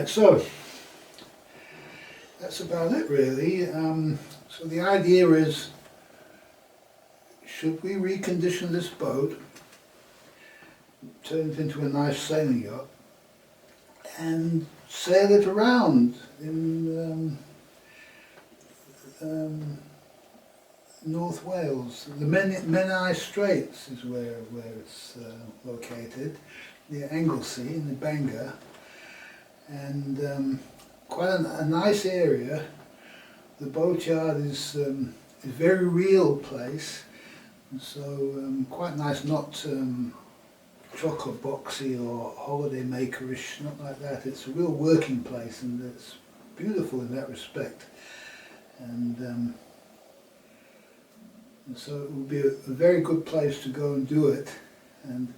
Right, so that's about it really. So the idea is, should we recondition this boat, turn it into a nice sailing yacht, and sail it around in North Wales? The Menai Straits is where it's located, near Anglesey in the Bangor, and quite a nice area. The boatyard is a very real place, and so quite nice, not chocolate boxy or holiday makerish, not like that. It's a real working place, and it's beautiful in that respect. And so it would be a very good place to go and do it. And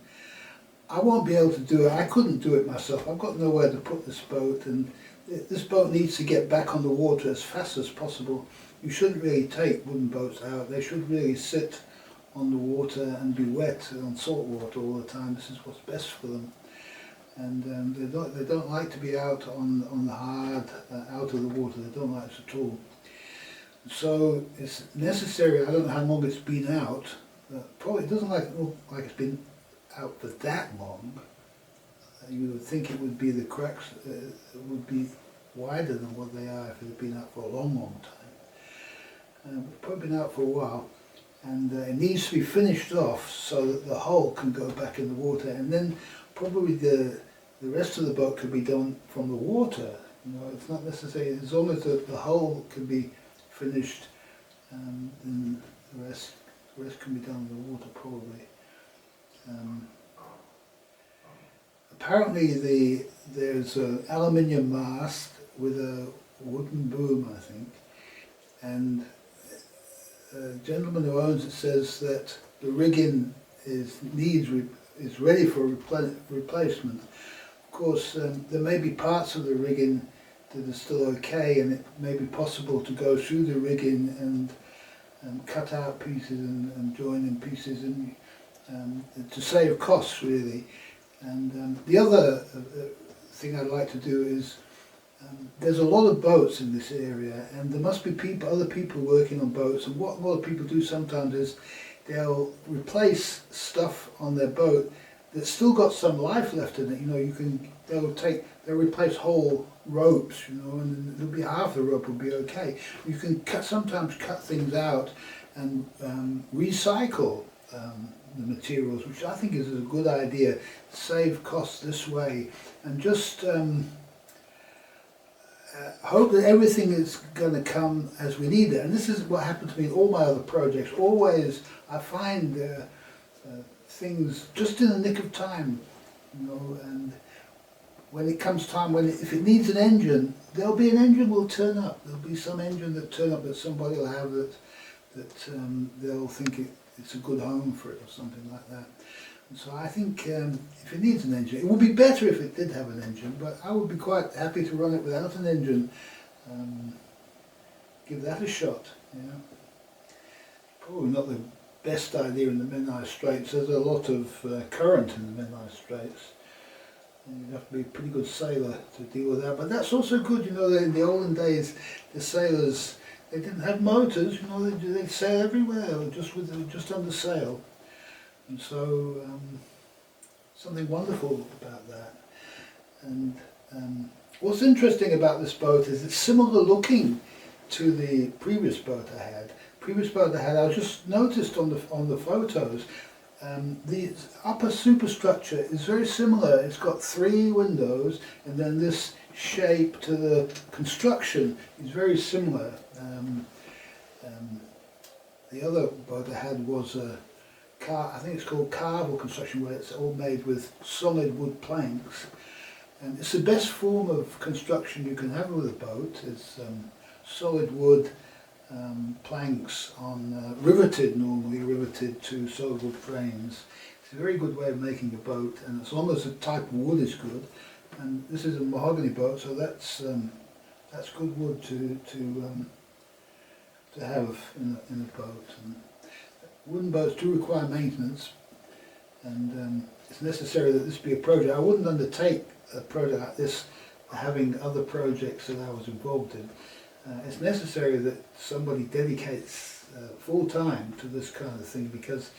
I won't be able to do it. I couldn't do it myself. I've got nowhere to put this boat, and this boat needs to get back on the water as fast as possible. You shouldn't really take wooden boats out. They should really sit on the water and be wet on salt water all the time. This is what's best for them. And they don't like to be out on the hard, out of the water. They don't like it at all. So it's necessary. I don't know how long it's been out. Probably it doesn't look like it's been out for that long. You would think it would be, the cracks would be wider than what they are if it had been out for a long time. It's probably been out for a while, and it needs to be finished off so that the hull can go back in the water, and then probably the rest of the boat could be done from the water. You know, it's not necessary, as long as the hull can be finished, then the rest can be done in the water probably. Apparently there's an aluminium mast with a wooden boom, I think, and a gentleman who owns it says that the rigging is ready for replacement. Of course, there may be parts of the rigging that are still okay, and it may be possible to go through the rigging and cut out pieces and join in pieces, and to save costs really. And the other thing I'd like to do is, there's a lot of boats in this area, and there must be other people working on boats, and what a lot of people do sometimes is they'll replace stuff on their boat that's still got some life left in it. You know, they'll replace whole ropes, you know, and there'll be half the rope will be okay. You can sometimes cut things out and recycle the materials, which I think is a good idea. Save costs this way, and just hope that everything is going to come as we need it. And this is what happened to me in all my other projects. Always I find things just in the nick of time, you know, and when it comes time, if it needs an engine, there'll be an engine will turn up. There'll be some engine that turn up that somebody will have that they'll think it's a good home for it or something like that. And so I think if it needs an engine, it would be better if it did have an engine, but I would be quite happy to run it without an engine. Give that a shot, you know. Probably not the best idea in the Menai Straits. There's a lot of current in the Menai Straits. And you have to be a pretty good sailor to deal with that. But that's also good, you know, in the olden days, the sailors, they didn't have motors, you know, they'd sail everywhere, just under sail. And so, something wonderful about that. And what's interesting about this boat is it's similar looking to the previous boat I had. I just noticed on the photos, the upper superstructure is very similar. It's got 3 windows, and then this shape to the construction is very similar. The other boat I had was a I think it's called carvel construction, where it's all made with solid wood planks, and it's the best form of construction you can have with a boat. It's solid wood planks on normally riveted to solid wood frames. It's a very good way of making a boat, and as long as the type of wood is good, and this is a mahogany boat, so that's good wood to have in a boat. And wooden boats do require maintenance, and it's necessary that this be a project. I wouldn't undertake a project like this having other projects that I was involved in, it's necessary that somebody dedicates full time to this kind of thing, because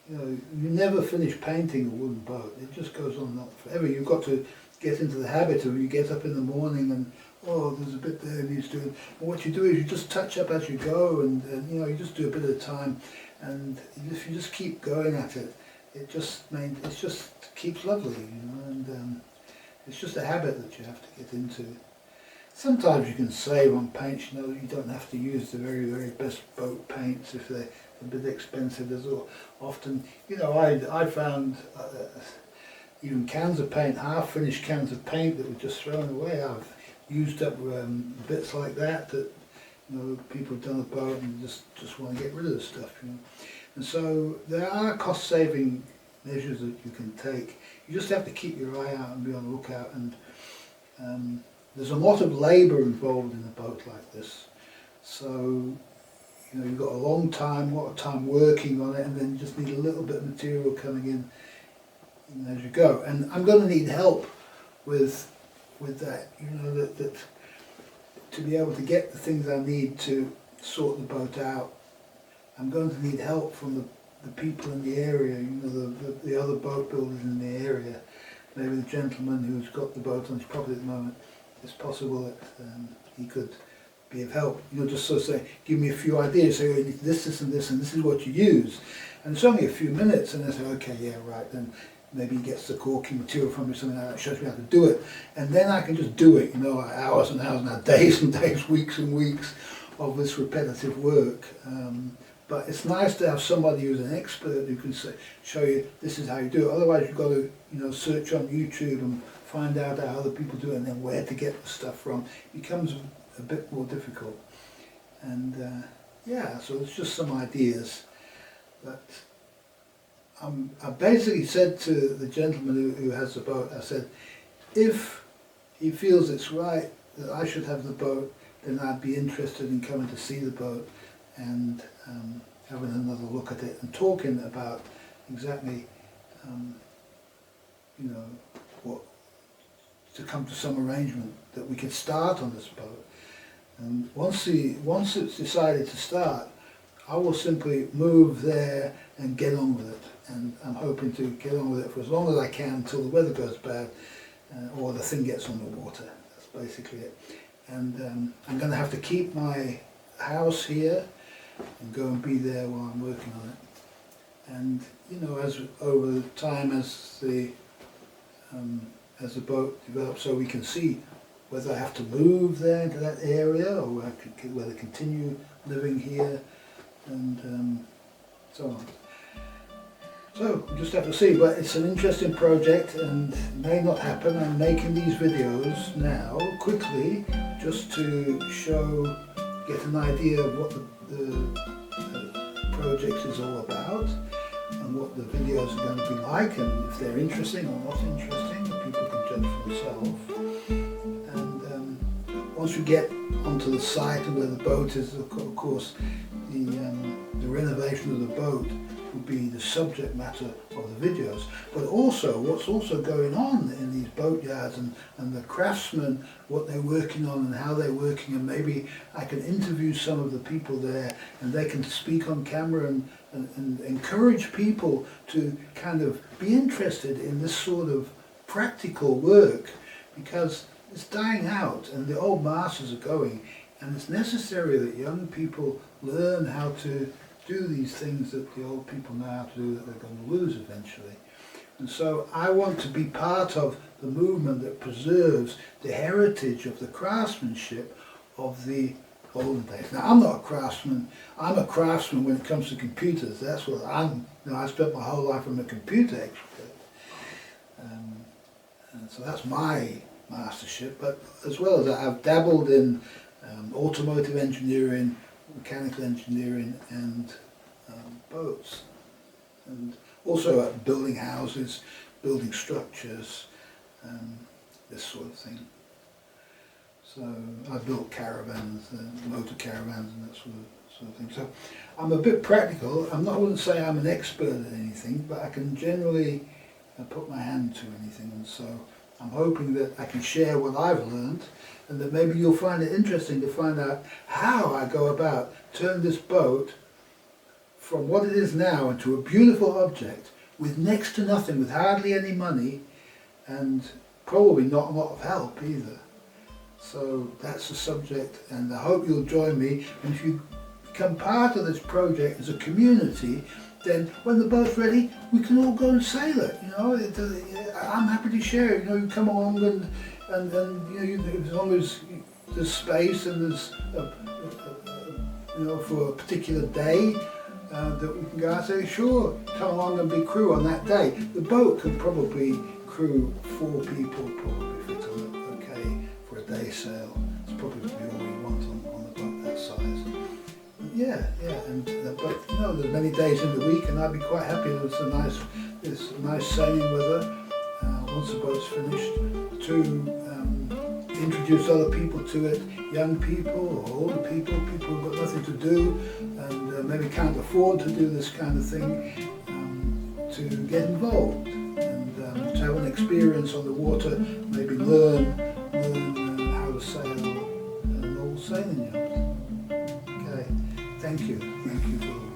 you know, you never finish painting a wooden boat. It just goes on not forever. You've got to get into the habit of, you get up in the morning and, oh, there's a bit there needs doing. And what you do is you just touch up as you go, and you know, you just do a bit at a time. And if you just keep going at it, it just keeps lovely, you know. And it's just a habit that you have to get into. Sometimes you can save on paints, you know, you don't have to use the very, very best boat paints if they're a bit expensive. There's often, you know, I found even cans of paint, half-finished cans of paint that were just thrown away. I've used up bits like that you know, people have done a boat and just want to get rid of the stuff, you know. And so there are cost-saving measures that you can take. You just have to keep your eye out and be on the lookout. And there's a lot of labour involved in a boat like this. So, you know, you've got a lot of time working on it, and then you just need a little bit of material coming in, you know, as you go. And I'm going to need help with that, you know, that to be able to get the things I need to sort the boat out. I'm going to need help from the people in the area, you know, the other boat builders in the area. Maybe the gentleman who's got the boat on his property at the moment. It's possible that he could be of help. You know, just sort of say, give me a few ideas, say, oh, you need this, this and this, and this is what you use. And it's only a few minutes, and they say, okay, yeah, right, then maybe he gets the caulking material from me, something like that, shows me how to do it. And then I can just do it, you know, like hours and hours, now days and days, weeks and weeks of this repetitive work. But it's nice to have somebody who's an expert who can show you this is how you do it. Otherwise you've got to, you know, search on YouTube and find out how other people do it, and then where to get the stuff from. It becomes a bit more difficult. And yeah, so it's just some ideas. But I basically said to the gentleman who has the boat, I said, if he feels it's right that I should have the boat, then I'd be interested in coming to see the boat and having another look at it and talking about exactly, you know, what, to come to some arrangement that we could start on this boat. And once it's decided to start, I will simply move there and get on with it. And I'm hoping to get on with it for as long as I can until the weather goes bad or the thing gets on the water. That's basically it. And I'm going to have to keep my house here and go and be there while I'm working on it. And you know, as over time, as the boat develops, so we can see whether I have to move there into that area or whether I continue living here, and so on. So we'll just have to see, but it's an interesting project and may not happen. I'm making these videos now quickly just to get an idea of what the project is all about and what the videos are going to be like, and if they're interesting or not interesting, people can judge for themselves. And once we get onto the site and where the boat is, of course, the renovation of the boat will be the subject matter of the videos, but also what's also going on in these boat yards and the craftsmen, what they're working on and how they're working, and maybe I can interview some of the people there and they can speak on camera and encourage people to kind of be interested in this sort of practical work, because it's dying out and the old masters are going, and it's necessary that young people learn how to do these things that the old people know how to do that they're going to lose eventually. And so I want to be part of the movement that preserves the heritage of the craftsmanship of the olden days. Now, I'm not a craftsman. I'm a craftsman when it comes to computers. That's what I'm. You know, I spent my whole life on a computer expert. And so that's my mastership. But as well as that, I've dabbled in automotive engineering, mechanical engineering, and boats, and also building houses, building structures, this sort of thing. So I built caravans, motor caravans, and that sort of thing. So I'm a bit practical. I wouldn't say I'm an expert at anything, but I can generally put my hand to anything, and so I'm hoping that I can share what I've learned, and that maybe you'll find it interesting to find out how I go about turning this boat from what it is now into a beautiful object with next to nothing, with hardly any money, and probably not a lot of help either. So that's the subject, and I hope you'll join me. And if you become part of this project as a community, then when the boat's ready, we can all go and sail it. You know, I'm happy to share it. You know, you come along and you know, as long as there's space and there's you know, for a particular day that we can go out and say, sure, come along and be crew on that day. The boat can probably crew 4 people, probably fit on it, okay, for a day sail. It's probably all you want on a boat that size. Yeah, and but you know, there's many days in the week, and I'd be quite happy if it's nice sailing weather once the boat's finished, to introduce other people to it, young people or older people, people who've got nothing to do and maybe can't afford to do this kind of thing, to get involved and to have an experience on the water, maybe learn how to sail an old sailing yacht. Okay, thank you for